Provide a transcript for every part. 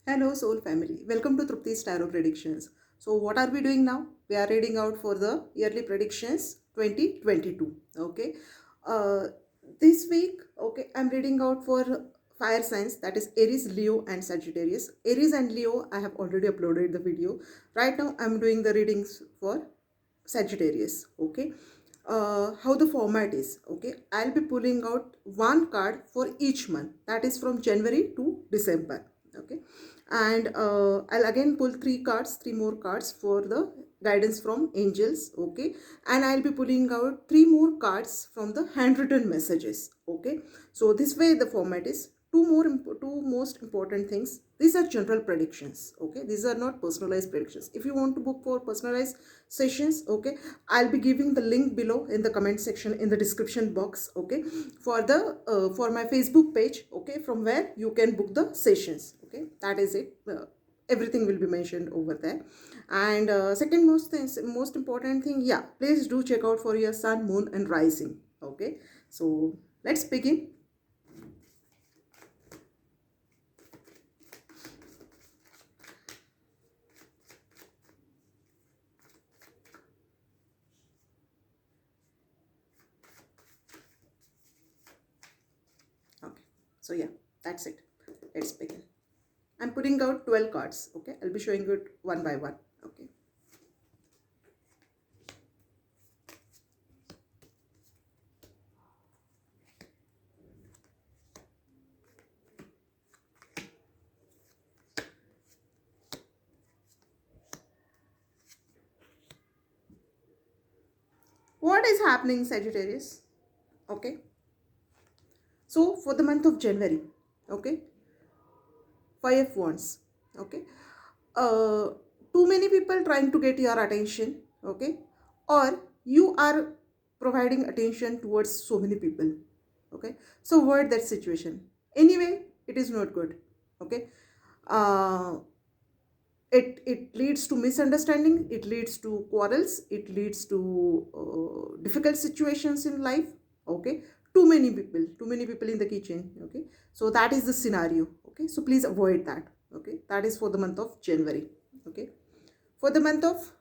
Hello, Soul Family. Welcome to Trupti's Tarot Predictions. So, what are we doing now? We are reading out for the yearly predictions 2022. Okay. Uh, this week, okay, I'm reading out for fire signs, that is Aries, Leo, and Sagittarius. Aries and Leo, I have already uploaded the video. Right now, I'm doing the readings for Sagittarius. Okay. How the format is. Okay. I'll be pulling out one card for each month, that is from January to December. Okay, and I'll again pull three more cards for the guidance from angels. Okay, and I'll be pulling out three more cards from the handwritten messages. Okay, so this way the format is two most important things. These are general predictions. Okay, these are not personalized predictions. If you want to book for personalized sessions, okay, I'll be giving the link below in the comment section in the description box. Okay, for my Facebook page. Okay, from where you can book the sessions. Okay, that is it. Everything will be mentioned over there. And second most important thing, yeah, please do check out for your sun, moon, and rising. Okay, so let's begin. Okay, so yeah, that's it. Let's begin. I'm putting out 12 cards. Okay, I'll be showing it one by one. Okay. What is happening, Sagittarius? Okay, so for the month of January, okay, Five of Wands. Okay, uh, too many people trying to get your attention. Okay, or you are providing attention towards so many people. Okay, so avoid that situation. Anyway, it is not good. Okay, uh, it leads to misunderstanding, it leads to quarrels, it leads to difficult situations in life. Okay, too many people in the kitchen. Okay, so that is the scenario. Okay, so please avoid that. Okay, that is for the month of January. Okay, for the month of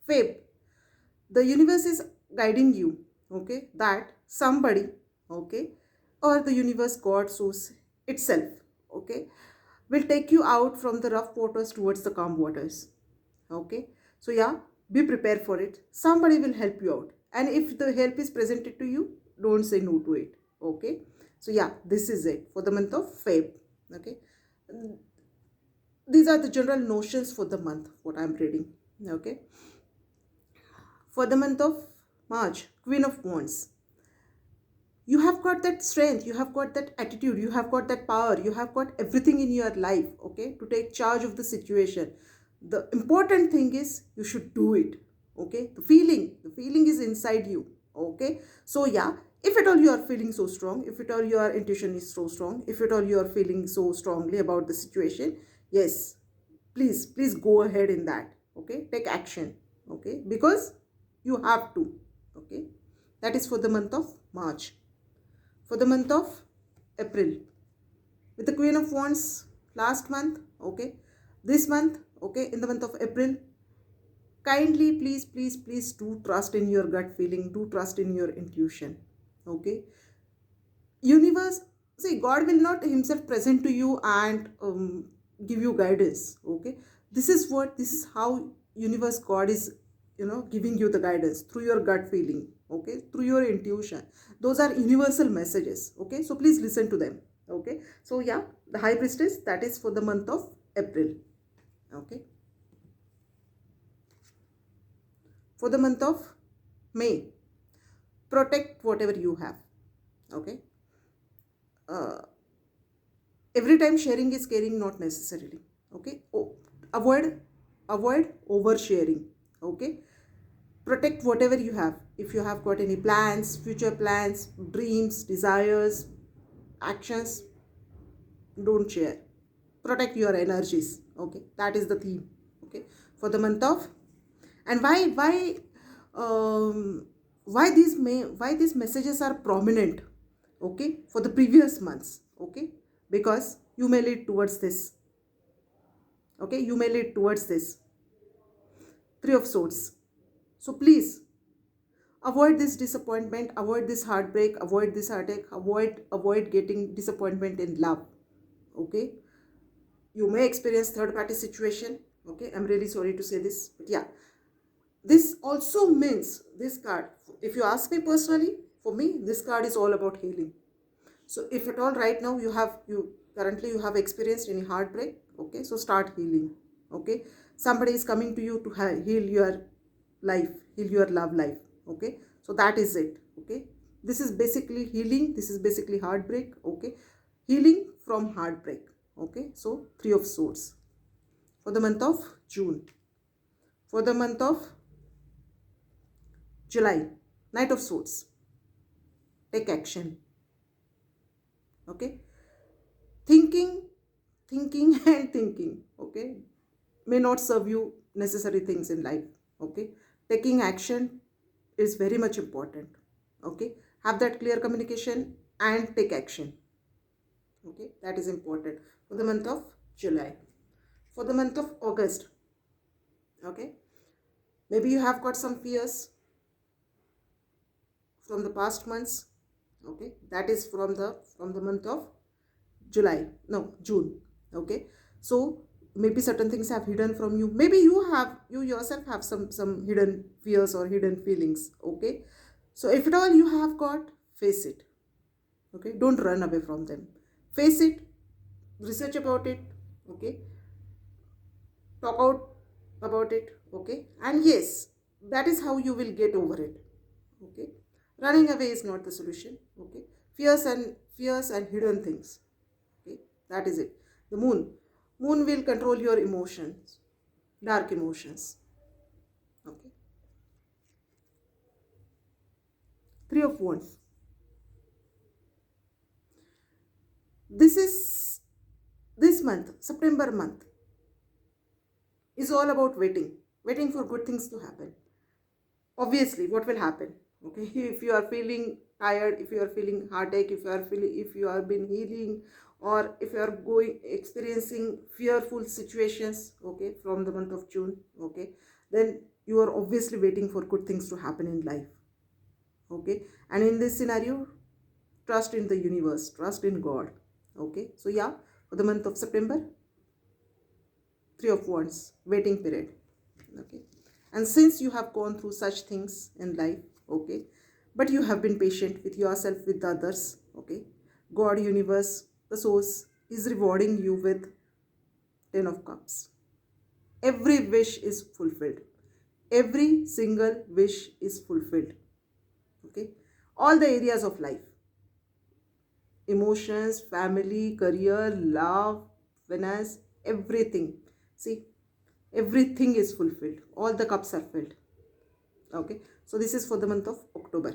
Feb, the universe is guiding you. Okay, that somebody, okay, or the universe, God, source itself, okay, will take you out from the rough waters towards the calm waters. Okay, so yeah, be prepared for it. Somebody will help you out, and if the help is presented to you, don't say no to it. Okay, so yeah, this is it for the month of Feb. Okay, these are the general notions for the month what I'm reading. Okay, for the month of March, Queen of Wands, you have got that strength, you have got that attitude, you have got that power, you have got everything in your life, okay, to take charge of the situation. The important thing is you should do it. Okay, the feeling is inside you. Okay, so yeah, if at all you are feeling so strong, if at all your intuition is so strong, if at all you are feeling so strongly about the situation, yes, please go ahead in that. Okay, take action. Okay, because you have to. Okay, that is for the month of March. For the month of April, with the Queen of Wands last month. Okay, this month, okay, in the month of April, kindly, please do trust in your gut feeling, do trust in your intuition. Okay, universe, see, God will not himself present to you and give you guidance. Okay, this is how universe, God is, giving you the guidance through your gut feeling. Okay, through your intuition. Those are universal messages. Okay, so please listen to them. Okay, so yeah, the High Priestess, that is for the month of April. Okay, for the month of May, protect whatever you have. Okay, uh, every time sharing is caring, not necessarily. Okay, avoid oversharing. Okay, protect whatever you have. If you have got any plans, future plans, dreams, desires, actions, don't share. Protect your energies. Okay, that is the theme. Okay, for the month of, and why these messages are prominent. Okay, for the previous months. Okay, because you may lead towards this. Okay, you may lead towards this. Three of Swords. So please avoid this disappointment, avoid this heartbreak, avoid this heartache, avoid getting disappointment in love. Okay, you may experience third party situation. Okay, I'm really sorry to say this, but yeah, this also means this card, if you ask me personally, for me this card is all about healing. So if at all right now you have experienced any heartbreak, okay, so start healing. Okay, somebody is coming to you to heal your life, heal your love life. Okay, so that is it. Okay, this is basically healing, this is basically heartbreak. Okay, healing from heartbreak. Okay, so Three of Swords for the month of June. For the month of July, Knight of Swords. Take action. Okay, thinking, thinking and thinking, okay, may not serve you necessary things in life. Okay, taking action is very much important. Okay, have that clear communication and take action. Okay, that is important for the month of July. For the month of August, okay, maybe you have got some fears from the past months. Okay, that is from the month of July, no, June. Okay, so maybe certain things have hidden from you. Maybe you yourself have some hidden fears or hidden feelings. Okay, so if at all you have got, face it. Okay, don't run away from them. Face it, research about it. Okay, talk out about it. Okay, and yes, that is how you will get over it. Okay, running away is not the solution. Okay, fears and hidden things. Okay, that is it. The moon will control your emotions, dark emotions. Okay, Three of Wands. This is this month, September month, is all about waiting for good things to happen. Obviously, what will happen? Okay, if you are feeling tired, if you are feeling heartache, if you are been healing, or if you are going experiencing fearful situations, okay, from the month of June, okay, then you are obviously waiting for good things to happen in life. Okay, and in this scenario, trust in the universe, trust in God. Okay, so yeah, for the month of September, Three of Wands, waiting period. Okay, and since you have gone through such things in life, okay, but you have been patient with yourself, with the others. Okay, God, universe, the source is rewarding you with Ten of Cups. Every wish is fulfilled, every single wish is fulfilled. Okay, all the areas of life, emotions, family, career, love, finance, everything. See, everything is fulfilled, all the cups are filled. Okay, so this is for the month of October.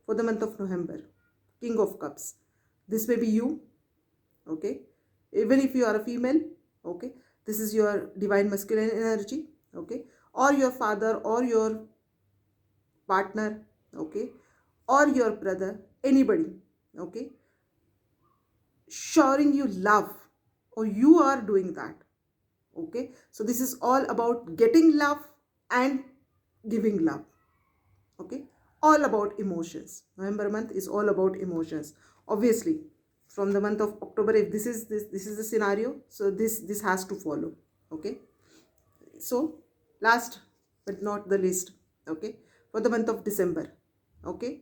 For the month of November, King of Cups, this may be you. Okay, even if you are a female, okay, this is your divine masculine energy. Okay, or your father or your partner, okay, or your brother, anybody, okay, showing you love, or you are doing that. Okay, so this is all about getting love and giving love. Okay, all about emotions. November month is all about emotions. Obviously, from the month of October, if this is the scenario, so this has to follow. Okay, so last but not the least, okay, for the month of December, okay,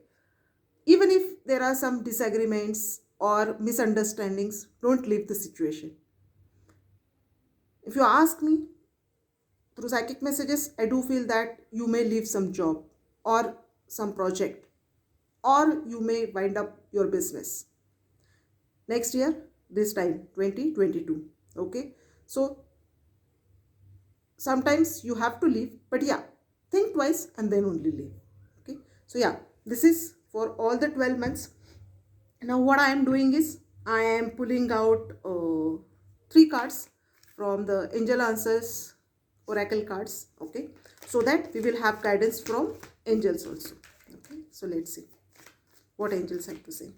even if there are some disagreements or misunderstandings, don't leave the situation. If you ask me, through psychic messages, I do feel that you may leave some job or some project, or you may wind up your business next year, this time 2022. Okay, so sometimes you have to leave, but yeah, think twice and then only leave. Okay, so yeah, this is for all the 12 months. Now what I am doing is I am pulling out three cards from the Angel Answers Oracle cards. Okay, so that we will have guidance from angels also. Okay, so let's see what angels have to say.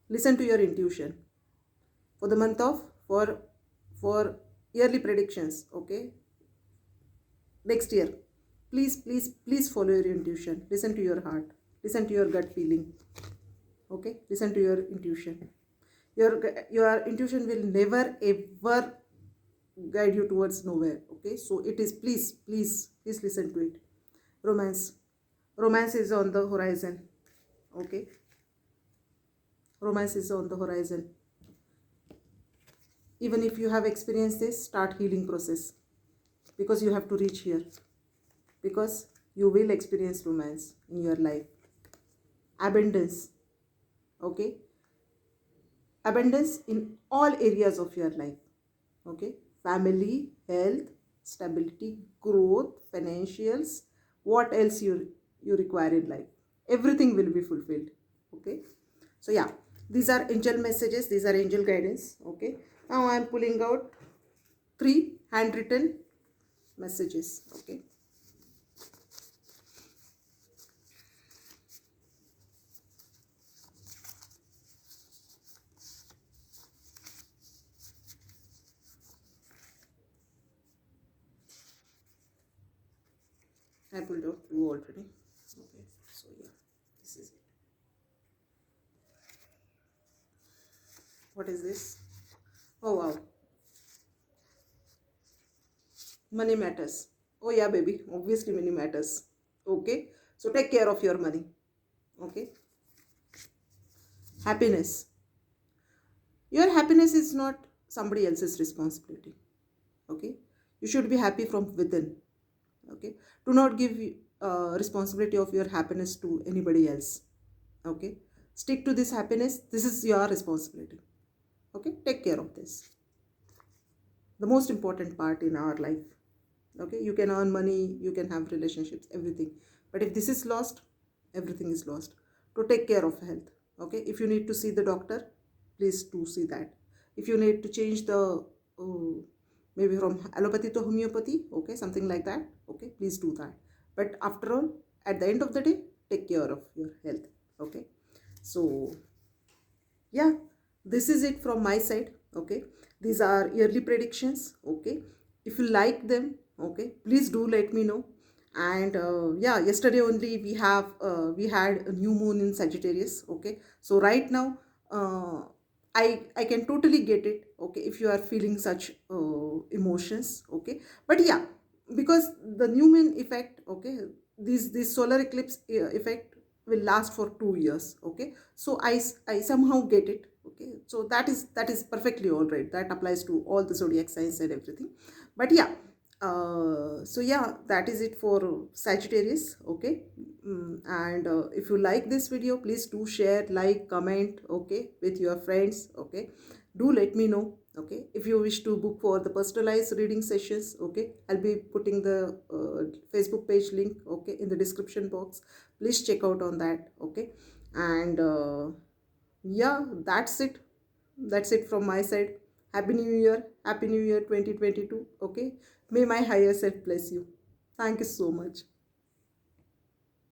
Listen to your intuition for the month of for yearly predictions. Okay, next year, please follow your intuition. Listen to your heart, listen to your gut feeling. Okay, listen to your intuition. Your intuition will never ever guide you towards nowhere. Okay, so it is, please listen to it. Romance is on the horizon. Okay, romance is on the horizon. Even if you have experienced this, start healing process, because you have to reach here, because you will experience romance in your life. Abundance. Okay, abundance in all areas of your life. Okay, family, health, stability, growth, financials, what else you require in life, everything will be fulfilled. Okay, so yeah, these are angel messages, these are angel guidance. Okay, now I am pulling out 3 handwritten messages. Okay, I pulled out 2 already. Okay, so yeah, this is it. What is this? Oh wow, money matters. Oh yeah baby, obviously money matters. Okay, so take care of your money. Okay, happiness. Your happiness is not somebody else's responsibility. Okay, you should be happy from within. Okay, do not give responsibility of your happiness to anybody else. Okay, stick to this happiness, this is your responsibility. Okay, take care of this, the most important part in our life. Okay, you can earn money, you can have relationships, everything, but if this is lost, everything is lost. To take care of health. Okay, if you need to see the doctor, please do see that. If you need to change the maybe from allopathy to homeopathy, okay, something like that, okay, please do that. But after all, at the end of the day, take care of your health. Okay, so yeah, this is it from my side. Okay, these are yearly predictions. Okay, if you like them, okay, please do let me know. And yeah, yesterday only we had a new moon in Sagittarius. Okay, so right now I can totally get it. Okay, if you are feeling such emotions. Okay, but yeah, because the new moon effect, okay, this solar eclipse effect will last for 2 years. Okay, so I somehow get it. Okay, so that is perfectly all right, that applies to all the zodiac signs and everything. But yeah, so yeah, that is it for Sagittarius. Okay, and if you like this video, please do share, like, comment, okay, with your friends. Okay, do let me know. Okay, if you wish to book for the personalized reading sessions, okay, I'll be putting the Facebook page link, okay, in the description box. Please check out on that. Okay, and yeah, that's it from my side. Happy new year, happy new year 2022. Okay, may my higher self bless you. Thank you so much.